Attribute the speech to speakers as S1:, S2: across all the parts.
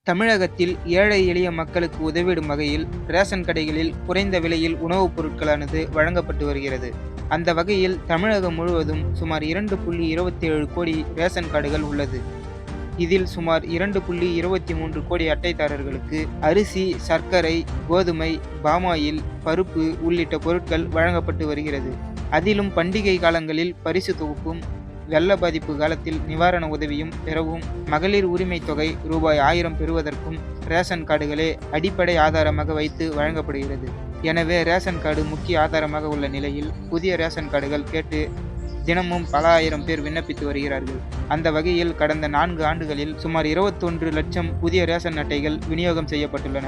S1: தமிழகத்தில் ஏழை எளிய மக்களுக்கு உதவிடும் வகையில் ரேஷன் கடைகளில் குறைந்த விலையில் உணவுப் பொருட்களானது வழங்கப்பட்டு வருகிறது. அந்த வகையில் தமிழகம் முழுவதும் சுமார் 2.27 கோடி ரேஷன் கார்டுகள் உள்ளது. இதில் சுமார் 2.23 கோடி அட்டைதாரர்களுக்கு அரிசி, சர்க்கரை, கோதுமை, பாமாயில், பருப்பு உள்ளிட்ட பொருட்கள் வழங்கப்பட்டு வருகிறது. அதிலும் பண்டிகை காலங்களில் பரிசு தொகுப்பும், வெள்ள பாதிப்பு காலத்தில் நிவாரண உதவியும் பெறவும், மகளிர் உரிமை தொகை ரூபாய் 1000 பெறுவதற்கும் ரேஷன் கார்டுகளே அடிப்படை ஆதாரமாக வைத்து வழங்கப்படுகிறது. எனவே ரேஷன் கார்டு முக்கிய ஆதாரமாக உள்ள நிலையில் புதிய ரேஷன் கார்டுகள் கேட்டு தினமும் பல ஆயிரம் பேர் விண்ணப்பித்து வருகிறார்கள். அந்த வகையில் கடந்த 4 ஆண்டுகளில் சுமார் 21 லட்சம் புதிய ரேஷன் அட்டைகள் விநியோகம் செய்யப்பட்டுள்ளன.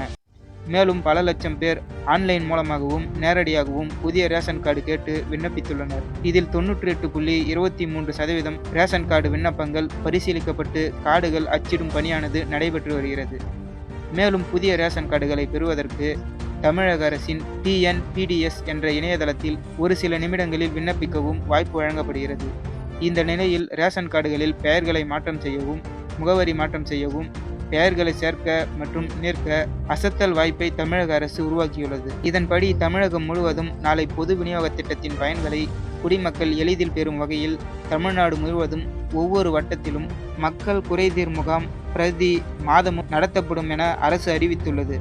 S1: மேலும் பல லட்சம் பேர் ஆன்லைன் மூலமாகவும் நேரடியாகவும் புதிய ரேஷன் கார்டு கேட்டு விண்ணப்பித்துள்ளனர். இதில் 98.23% ரேஷன் கார்டு விண்ணப்பங்கள் பரிசீலிக்கப்பட்டு கார்டுகள் அச்சிடும் பணியானது நடைபெற்று வருகிறது. மேலும் புதிய ரேஷன் கார்டுகளை பெறுவதற்கு தமிழக அரசின் TNPDS என்ற இணையதளத்தில் ஒரு சில நிமிடங்களில் விண்ணப்பிக்கவும் வாய்ப்பு வழங்கப்படுகிறது. இந்த நிலையில் ரேஷன் கார்டுகளில் பெயர்களை மாற்றம் செய்யவும், முகவரி மாற்றம் செய்யவும், பெயர்களை சேர்க்க மற்றும் நீக்க அசத்தல் வாய்ப்பை தமிழக அரசு உருவாக்கியுள்ளது. இதன்படி தமிழகம் முழுவதும் நாளை பொது விநியோக திட்டத்தின் பயன்களை குடிமக்கள் எளிதில் பெறும் வகையில் தமிழ்நாடு முழுவதும் ஒவ்வொரு வட்டத்திலும் மக்கள் குறைதீர் முகாம் பிரதி மாதமும் நடத்தப்படும் என அரசு அறிவித்துள்ளது.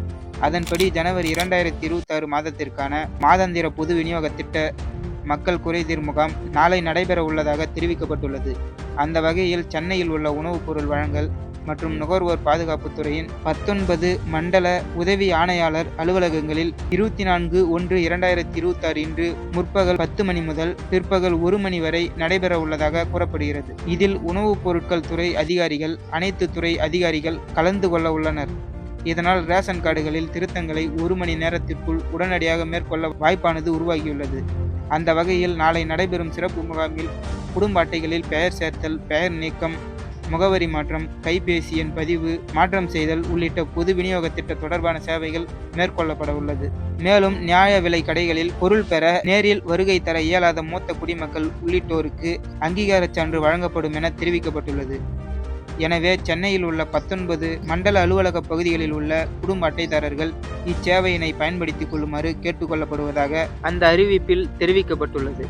S1: அதன்படி ஜனவரி 2026 மாதத்திற்கான மாதாந்திர பொது விநியோக திட்ட மக்கள் குறைதீர் முகாம் நாளை நடைபெற உள்ளதாக தெரிவிக்கப்பட்டுள்ளது. அந்த வகையில் சென்னையில் உள்ள உணவுப் பொருள் வழங்கல் மற்றும் நுகர்வோர் பாதுகாப்பு துறையின் 19 மண்டல உதவி ஆணையாளர் அலுவலகங்களில் 24/1/2026 இன்று முற்பகல் 10 மணி முதல் பிற்பகல் 1 மணி வரை நடைபெற உள்ளதாக கூறப்படுகிறது. இதில் உணவுப் பொருட்கள் துறை அதிகாரிகள், அனைத்து துறை அதிகாரிகள் கலந்து கொள்ள உள்ளனர். இதனால் ரேஷன் கார்டுகளில் திருத்தங்களை 1 மணி நேரத்திற்குள் உடனடியாக மேற்கொள்ள வாய்ப்பானது உருவாகியுள்ளது. அந்த வகையில் நாளை நடைபெறும் சிறப்பு முகாமில் குடும்ப அட்டைகளில் பெயர் சேர்த்தல், பெயர் நீக்கம், முகவரி மாற்றம், கைபேசி எண் பதிவு மாற்றம் செய்தல் உள்ளிட்ட பொது விநியோக திட்ட தொடர்பான சேவைகள் மேற்கொள்ளப்பட உள்ளது. மேலும் நியாய விலை கடைகளில் பொருள் பெற நேரில் வருகை தர இயலாத மூத்த குடிமக்கள் உள்ளிட்டோருக்கு அங்கீகாரச் சான்று வழங்கப்படும் என தெரிவிக்கப்பட்டுள்ளது. எனவே சென்னையில் உள்ள 19 மண்டல அலுவலக பகுதிகளில் உள்ள குடும்ப அட்டைதாரர்கள் இச்சேவையினை பயன்படுத்திக் கொள்ளுமாறு கேட்டுக்கொள்ளப்படுவதாக அந்த அறிவிப்பில் தெரிவிக்கப்பட்டுள்ளது.